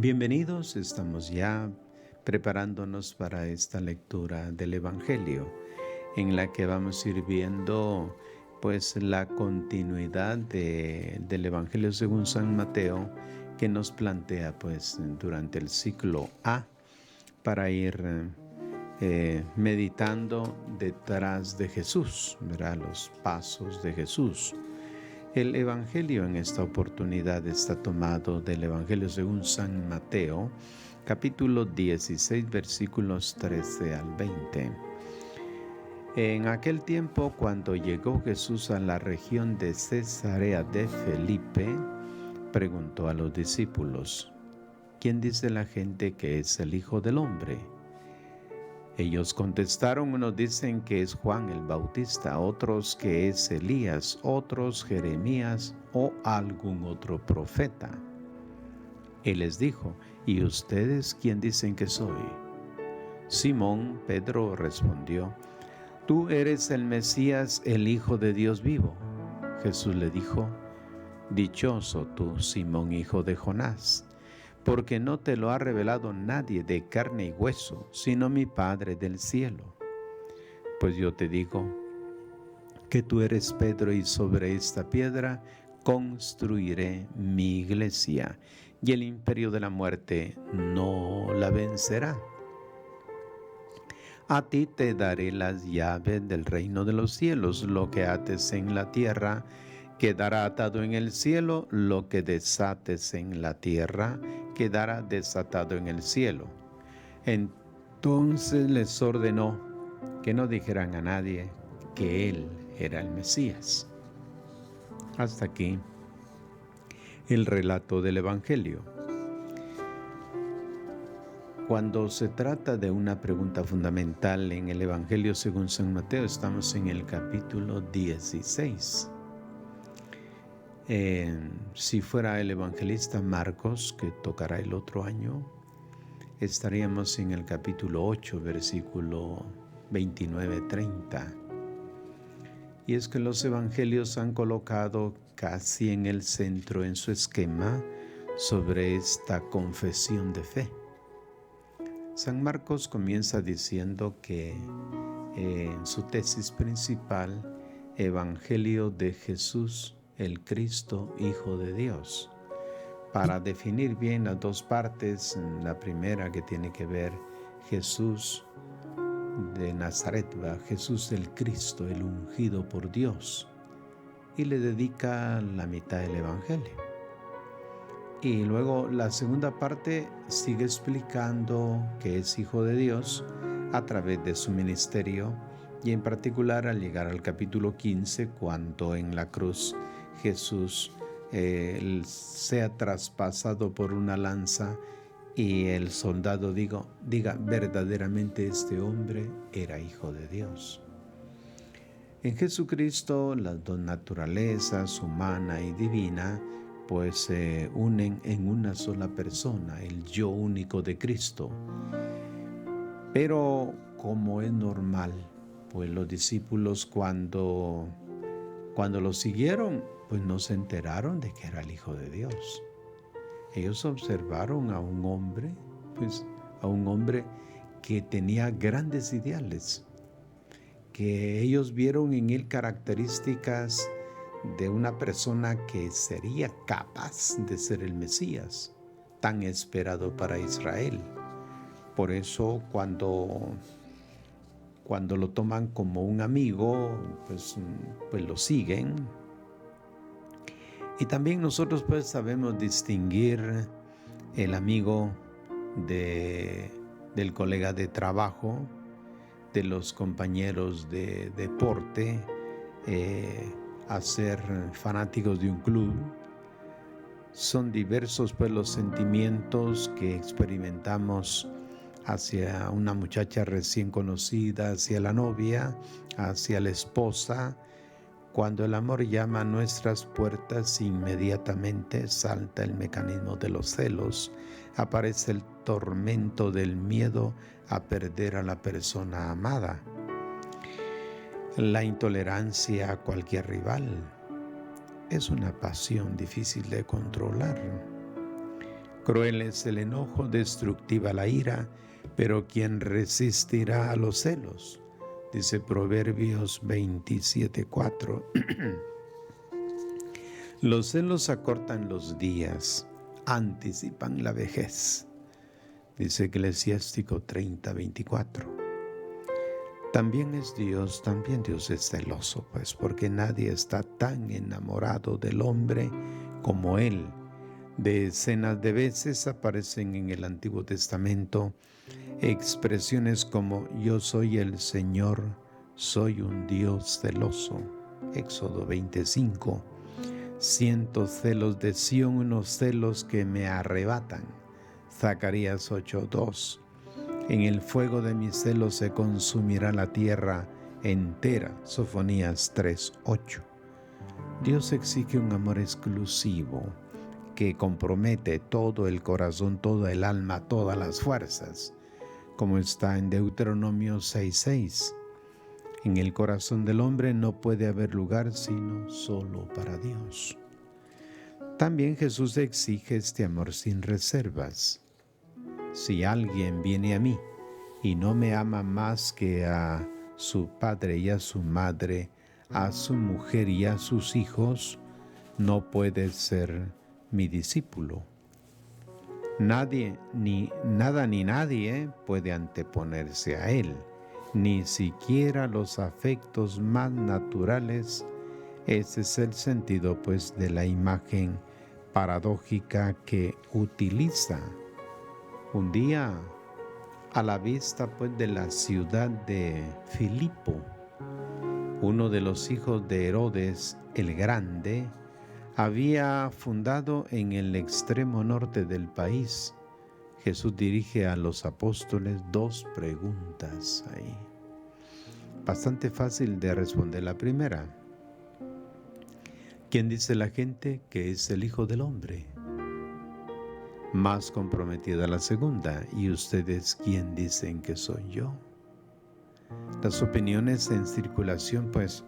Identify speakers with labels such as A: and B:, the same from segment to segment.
A: Bienvenidos, estamos ya preparándonos para esta lectura del Evangelio, en la que vamos a ir viendo pues la continuidad del Evangelio según San Mateo, que nos plantea pues durante el ciclo A, para ir meditando detrás de Jesús, ¿verdad? Los pasos de Jesús. El Evangelio en esta oportunidad está tomado del Evangelio según San Mateo, capítulo 16, versículos 13 al 20. En aquel tiempo, cuando llegó Jesús a la región de Cesarea de Felipe, preguntó a los discípulos: ¿Quién dice la gente que es el Hijo del Hombre? Ellos contestaron: unos dicen que es Juan el Bautista, otros que es Elías, otros Jeremías o algún otro profeta. Él les dijo: ¿y ustedes quién dicen que soy? Simón Pedro respondió: Tú eres el Mesías, el Hijo de Dios vivo. Jesús le dijo: Dichoso tú, Simón, hijo de Jonás, porque no te lo ha revelado nadie de carne y hueso, sino mi Padre del cielo. Pues yo te digo que tú eres Pedro, y sobre esta piedra construiré mi iglesia, y el imperio de la muerte no la vencerá. A ti te daré las llaves del reino de los cielos. Lo que ates en la tierra quedará atado en el cielo, lo que desates en la tierra quedará desatado en el cielo. Entonces les ordenó que no dijeran a nadie que él era el Mesías. Hasta aquí el relato del Evangelio. Cuando se trata de una pregunta fundamental en el Evangelio según San Mateo, estamos en el capítulo 16. Si fuera el evangelista Marcos, que tocará el otro año, estaríamos en el capítulo 8, versículo 29-30. Y es que los evangelios han colocado casi en el centro, en su esquema, sobre esta confesión de fe. San Marcos comienza diciendo que en su tesis principal, Evangelio de Jesús, el Cristo, Hijo de Dios, para definir bien las dos partes. La primera, que tiene que ver Jesús de Nazaret, Jesús el Cristo, el ungido por Dios, y le dedica la mitad del Evangelio. Y luego la segunda parte sigue explicando que es Hijo de Dios a través de su ministerio, y en particular al llegar al capítulo 15, cuando en la cruz Jesús sea traspasado por una lanza y el soldado diga verdaderamente este hombre era Hijo de Dios. En Jesucristo las dos naturalezas, humana y divina, pues se unen en una sola persona, el yo único de Cristo. Pero como es normal, pues los discípulos cuando lo siguieron, pues no se enteraron de que era el Hijo de Dios. Ellos observaron a un hombre que tenía grandes ideales, que ellos vieron en él características de una persona que sería capaz de ser el Mesías, tan esperado para Israel. Por eso cuando lo toman como un amigo, pues lo siguen. Y también nosotros pues sabemos distinguir el amigo del colega de trabajo, de los compañeros de deporte, a ser fanáticos de un club. Son diversos pues los sentimientos que experimentamos hacia una muchacha recién conocida, hacia la novia, hacia la esposa. Cuando el amor llama a nuestras puertas, inmediatamente salta el mecanismo de los celos, aparece el tormento del miedo a perder a la persona amada. La intolerancia a cualquier rival es una pasión difícil de controlar. Cruel es el enojo, destructiva la ira, pero ¿quién resistirá a los celos? Dice Proverbios 27:4. Los celos acortan los días, anticipan la vejez. Dice Eclesiástico 30:24. También Dios es celoso, pues, porque nadie está tan enamorado del hombre como Él. Decenas de veces aparecen en el Antiguo Testamento expresiones como yo soy el Señor, soy un Dios celoso. Éxodo 25. Siento celos de Sión, unos celos que me arrebatan. Zacarías 8:2. En el fuego de mis celos se consumirá la tierra entera. Sofonías 3:8. Dios exige un amor exclusivo que compromete todo el corazón, toda el alma, todas las fuerzas, como está en Deuteronomio 6:6. En el corazón del hombre no puede haber lugar sino solo para Dios. También Jesús exige este amor sin reservas. Si alguien viene a mí y no me ama más que a su padre y a su madre, a su mujer y a sus hijos, no puede ser mi discípulo. Nadie, ni nada ni nadie puede anteponerse a él, ni siquiera los afectos más naturales. Ese es el sentido, pues, de la imagen paradójica que utiliza. Un día, a la vista, pues, de la ciudad de Filipo, uno de los hijos de Herodes el Grande había fundado en el extremo norte del país. Jesús dirige a los apóstoles 2 preguntas ahí. Bastante fácil de responder la primera. ¿Quién dice la gente que es el Hijo del Hombre? Más comprometida la segunda. ¿Y ustedes quién dicen que soy yo? Las opiniones en circulación, pues,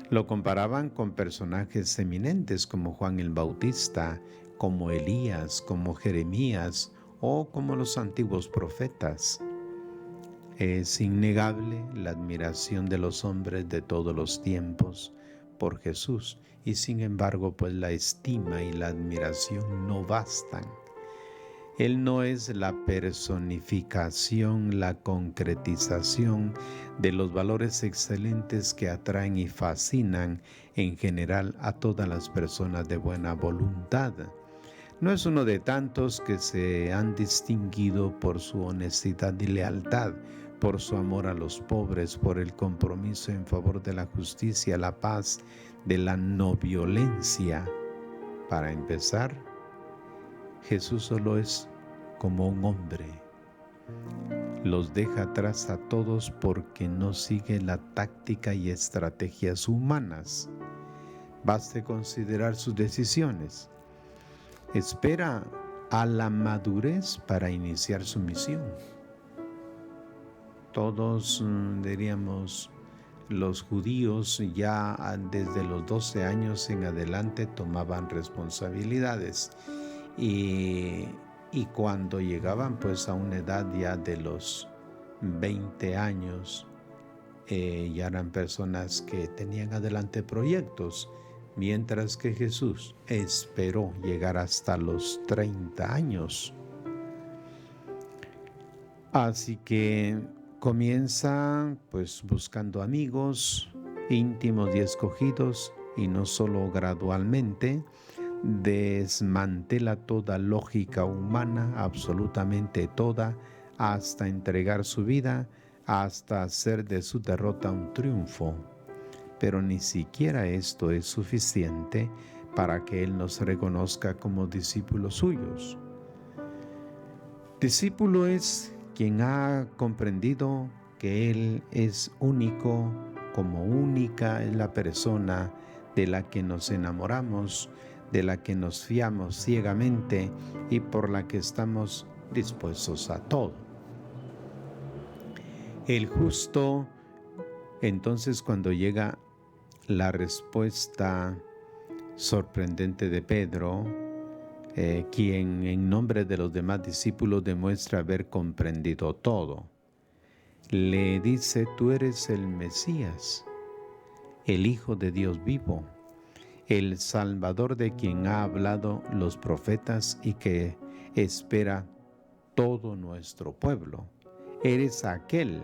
A: lo comparaban con personajes eminentes como Juan el Bautista, como Elías, como Jeremías o como los antiguos profetas. Es innegable la admiración de los hombres de todos los tiempos por Jesús, y sin embargo, pues la estima y la admiración no bastan. Él no es la personificación, la concretización de los valores excelentes que atraen y fascinan en general a todas las personas de buena voluntad. No es uno de tantos que se han distinguido por su honestidad y lealtad, por su amor a los pobres, por el compromiso en favor de la justicia, la paz, de la no violencia. Para empezar, Jesús solo es como un hombre. Los deja atrás a todos porque no sigue la táctica y estrategias humanas. Baste considerar sus decisiones. Espera a la madurez para iniciar su misión. Todos, diríamos, los judíos ya desde los 12 años en adelante tomaban responsabilidades y cuando llegaban, pues, a una edad ya de los 20 años, ya eran personas que tenían adelante proyectos, mientras que Jesús esperó llegar hasta los 30 años. Así que comienza, pues, buscando amigos íntimos y escogidos, y no solo gradualmente, desmantela toda lógica humana, absolutamente toda, hasta entregar su vida, hasta hacer de su derrota un triunfo. Pero ni siquiera esto es suficiente para que Él nos reconozca como discípulos suyos. Discípulo es quien ha comprendido que Él es único, como única es la persona de la que nos enamoramos, de la que nos fiamos ciegamente y por la que estamos dispuestos a todo. El justo, entonces, cuando llega la respuesta sorprendente de Pedro, quien en nombre de los demás discípulos demuestra haber comprendido todo. Le dice: tú eres el Mesías, el Hijo de Dios vivo, el Salvador de quien ha hablado los profetas y que espera todo nuestro pueblo. Eres aquel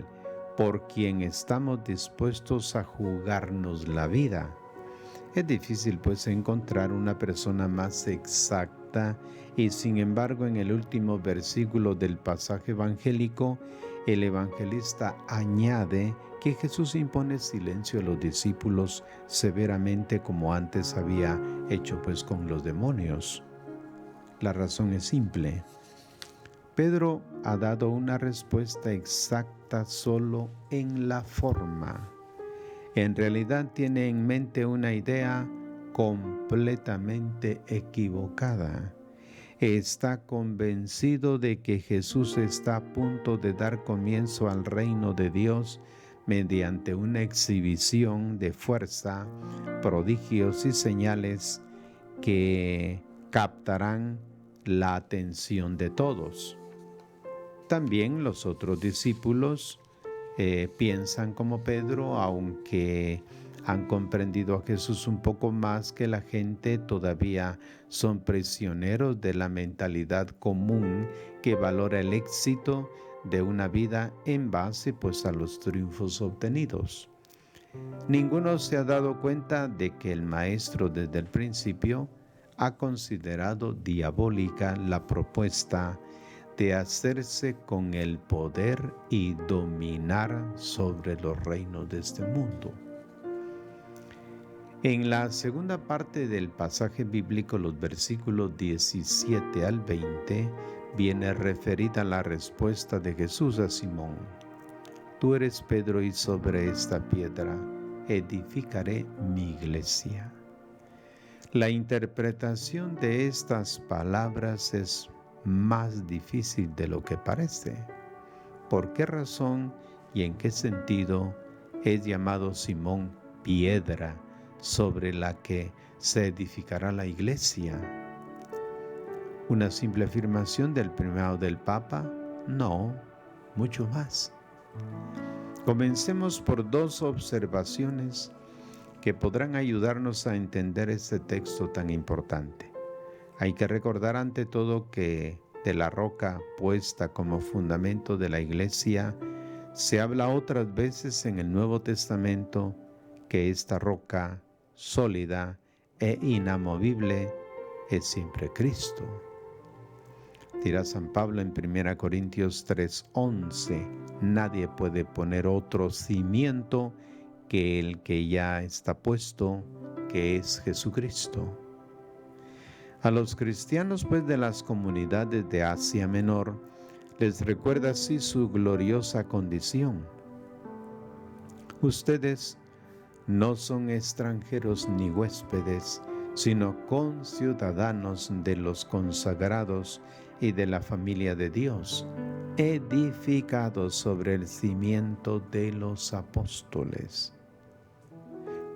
A: por quien estamos dispuestos a jugarnos la vida. Es difícil pues encontrar una persona más exacta y sin embargo en el último versículo del pasaje evangélico el evangelista añade que Jesús impone silencio a los discípulos severamente como antes había hecho pues con los demonios. La razón es simple. Pedro ha dado una respuesta exacta solo en la forma. En realidad tiene en mente una idea completamente equivocada. Está convencido de que Jesús está a punto de dar comienzo al reino de Dios mediante una exhibición de fuerza, prodigios y señales que captarán la atención de todos. También los otros discípulos piensan como Pedro, aunque han comprendido a Jesús un poco más que la gente, todavía son prisioneros de la mentalidad común que valora el éxito de una vida en base pues a los triunfos obtenidos. Ninguno se ha dado cuenta de que el maestro desde el principio ha considerado diabólica la propuesta de hacerse con el poder y dominar sobre los reinos de este mundo. En la segunda parte del pasaje bíblico, los versículos 17 al 20, viene referida la respuesta de Jesús a Simón: tú eres Pedro y sobre esta piedra edificaré mi iglesia. La interpretación de estas palabras es más difícil de lo que parece. ¿Por qué razón y en qué sentido es llamado Simón piedra sobre la que se edificará la iglesia? ¿Una simple afirmación del primado del Papa? No, mucho más. Comencemos por dos observaciones que podrán ayudarnos a entender este texto tan importante. Hay que recordar ante todo que de la roca puesta como fundamento de la iglesia se habla otras veces en el Nuevo Testamento, que esta roca sólida e inamovible es siempre Cristo. Dirá San Pablo en 1 Corintios 3:11, nadie puede poner otro cimiento que el que ya está puesto, que es Jesucristo. A los cristianos pues de las comunidades de Asia Menor les recuerda así su gloriosa condición. Ustedes no son extranjeros ni huéspedes, sino conciudadanos de los consagrados y de la familia de Dios, edificados sobre el cimiento de los apóstoles,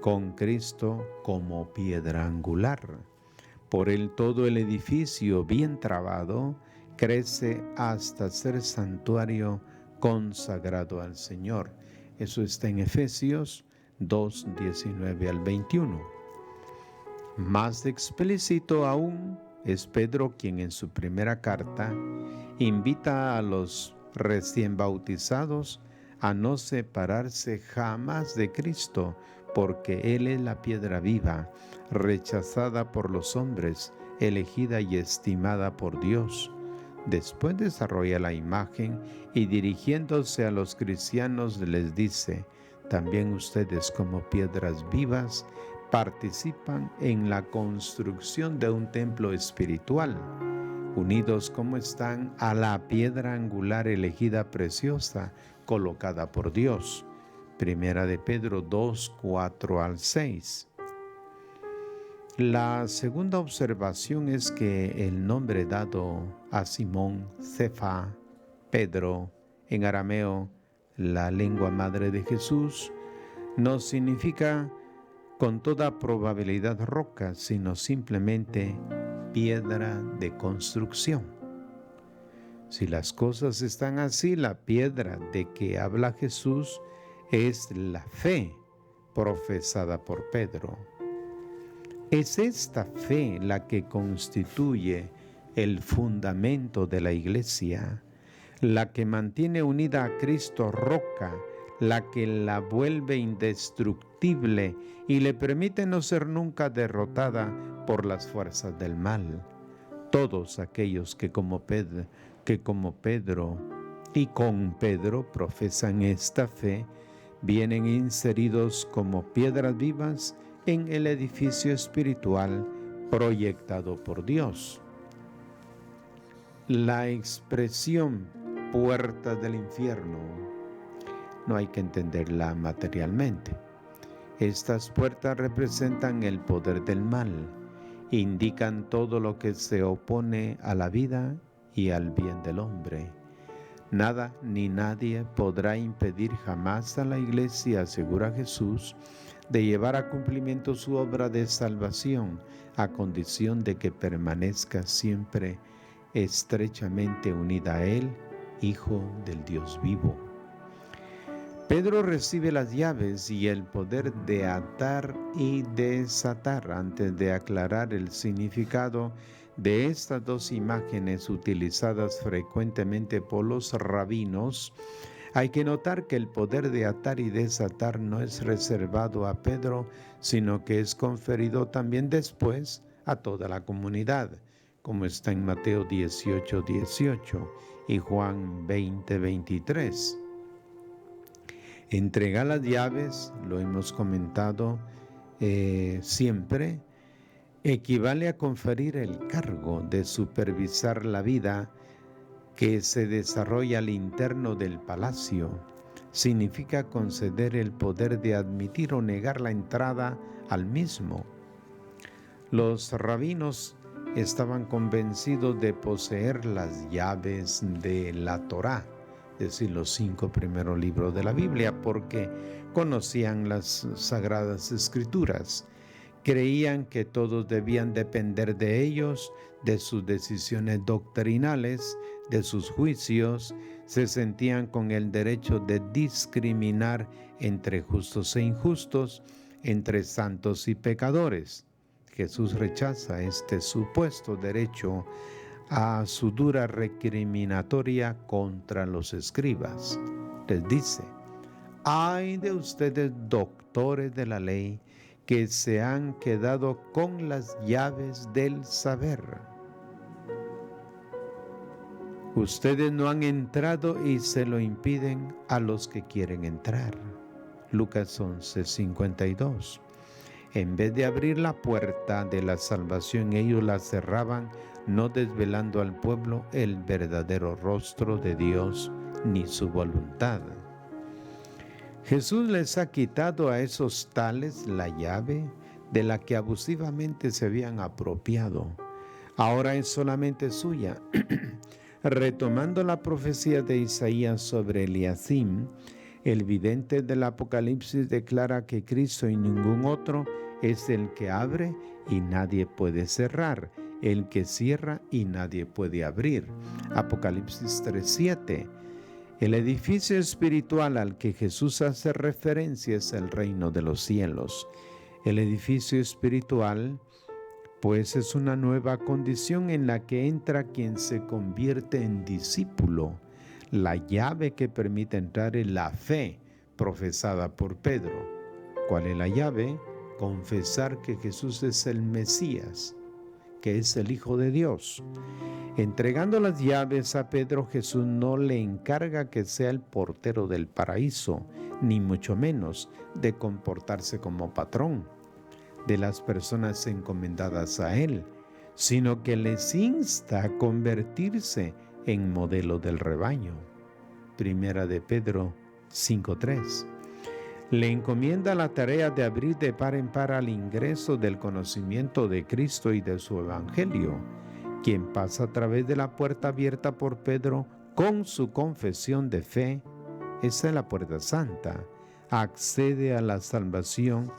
A: con Cristo como piedra angular. Por él todo el edificio bien trabado crece hasta ser santuario consagrado al Señor. Eso está en Efesios 2:19 al 21. Más explícito aún es Pedro quien en su primera carta invita a los recién bautizados a no separarse jamás de Cristo, porque Él es la piedra viva, rechazada por los hombres, elegida y estimada por Dios. Después desarrolla la imagen y dirigiéndose a los cristianos les dice: también ustedes como piedras vivas participan en la construcción de un templo espiritual, unidos como están a la piedra angular elegida preciosa, colocada por Dios. Primera de Pedro 2:4 al 6. La segunda observación es que el nombre dado a Simón, Cefa, Pedro, en arameo, la lengua madre de Jesús, no significa con toda probabilidad roca, sino simplemente piedra de construcción. Si las cosas están así, la piedra de que habla Jesús es la fe profesada por Pedro. Es esta fe la que constituye el fundamento de la Iglesia, la que mantiene unida a Cristo roca, la que la vuelve indestructible y le permite no ser nunca derrotada por las fuerzas del mal. Todos aquellos que como Pedro y con Pedro profesan esta fe, vienen inseridos como piedras vivas en el edificio espiritual proyectado por Dios. La expresión puertas del infierno no hay que entenderla materialmente. Estas puertas representan el poder del mal, indican todo lo que se opone a la vida y al bien del hombre. Nada ni nadie podrá impedir jamás a la Iglesia, asegura Jesús, de llevar a cumplimiento su obra de salvación, a condición de que permanezca siempre estrechamente unida a Él, Hijo del Dios vivo. Pedro recibe las llaves y el poder de atar y desatar. Antes de aclarar el significado de estas dos imágenes utilizadas frecuentemente por los rabinos, hay que notar que el poder de atar y desatar no es reservado a Pedro, sino que es conferido también después a toda la comunidad, como está en Mateo 18:18 y Juan 20:23. Entregar las llaves, lo hemos comentado siempre, equivale a conferir el cargo de supervisar la vida que se desarrolla al interno del palacio. Significa conceder el poder de admitir o negar la entrada al mismo. Los rabinos estaban convencidos de poseer las llaves de la Torá, es decir, los 5 primeros libros de la Biblia, porque conocían las Sagradas Escrituras. Creían que todos debían depender de ellos, de sus decisiones doctrinales, de sus juicios. Se sentían con el derecho de discriminar entre justos e injustos, entre santos y pecadores. Jesús rechaza este supuesto derecho a su dura recriminatoria contra los escribas. Les dice: ay de ustedes, doctores de la ley, que se han quedado con las llaves del saber. Ustedes no han entrado y se lo impiden a los que quieren entrar. Lucas 11:52. En vez de abrir la puerta de la salvación, ellos la cerraban, no desvelando al pueblo el verdadero rostro de Dios ni su voluntad. Jesús les ha quitado a esos tales la llave de la que abusivamente se habían apropiado. Ahora es solamente suya. Retomando la profecía de Isaías sobre Eliacim, el vidente del Apocalipsis declara que Cristo y ningún otro es el que abre y nadie puede cerrar, el que cierra y nadie puede abrir. Apocalipsis 3:7. El edificio espiritual al que Jesús hace referencia es el reino de los cielos. El edificio espiritual, pues, es una nueva condición en la que entra quien se convierte en discípulo. La llave que permite entrar es la fe profesada por Pedro. ¿Cuál es la llave? Confesar que Jesús es el Mesías, que es el Hijo de Dios. Entregando las llaves a Pedro, Jesús no le encarga que sea el portero del paraíso, ni mucho menos de comportarse como patrón de las personas encomendadas a él, sino que les insta a convertirse en modelo del rebaño. Primera de Pedro 5:3. Le encomienda la tarea de abrir de par en par al ingreso del conocimiento de Cristo y de su Evangelio. Quien pasa a través de la puerta abierta por Pedro con su confesión de fe, esa es la puerta santa, accede a la salvación.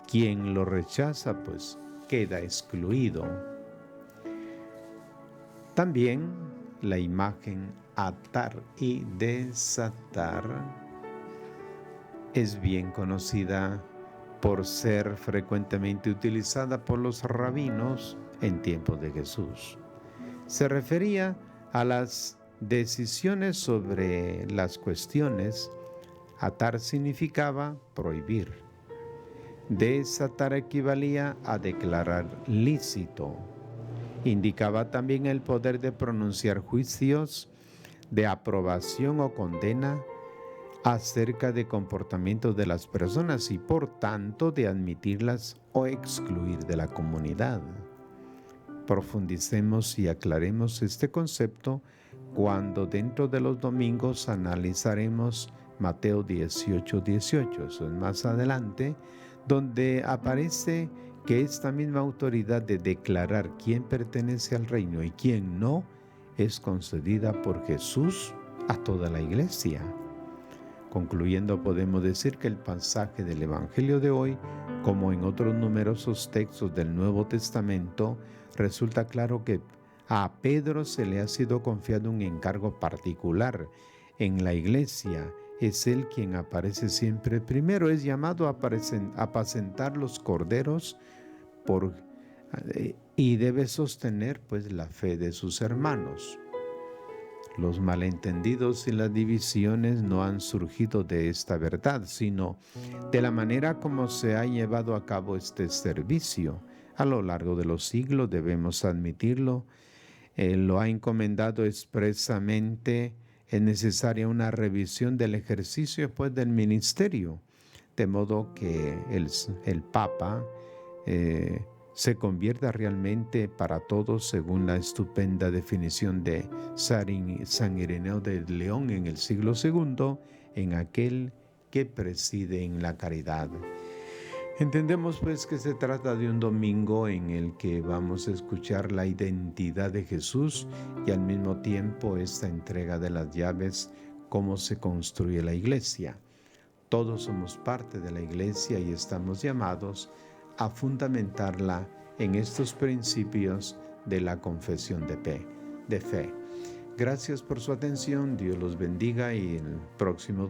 A: Quien lo rechaza, pues, queda excluido. También la imagen atar y desatar es bien conocida por ser frecuentemente utilizada por los rabinos en tiempos de Jesús. Se refería a las decisiones sobre las cuestiones. Atar significaba prohibir. Desatar equivalía a declarar lícito. Indicaba también el poder de pronunciar juicios de aprobación o condena acerca de comportamientos de las personas y por tanto de admitirlas o excluir de la comunidad. Profundicemos y aclaremos este concepto cuando dentro de los domingos analizaremos Mateo 18:18, eso es más adelante, donde aparece que esta misma autoridad de declarar quién pertenece al reino y quién no es concedida por Jesús a toda la iglesia. Concluyendo, podemos decir que el pasaje del Evangelio de hoy, como en otros numerosos textos del Nuevo Testamento, resulta claro que a Pedro se le ha sido confiado un encargo particular en la iglesia. Es él quien aparece siempre primero, es llamado a apacentar los corderos y debe sostener pues la fe de sus hermanos. Los malentendidos y las divisiones no han surgido de esta verdad, sino de la manera como se ha llevado a cabo este servicio. A lo largo de los siglos, debemos admitirlo, lo ha encomendado expresamente. Es necesaria una revisión del ejercicio pues, del ministerio, de modo que el Papa se convierta realmente para todos, según la estupenda definición de San Ireneo de León en el siglo II, en aquel que preside en la caridad. Entendemos pues que se trata de un domingo en el que vamos a escuchar la identidad de Jesús y al mismo tiempo esta entrega de las llaves, cómo se construye la iglesia. Todos somos parte de la iglesia y estamos llamados a fundamentarla en estos principios de la confesión de fe. Gracias por su atención, Dios los bendiga y el próximo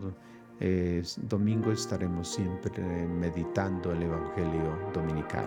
A: domingo estaremos siempre meditando el Evangelio dominical.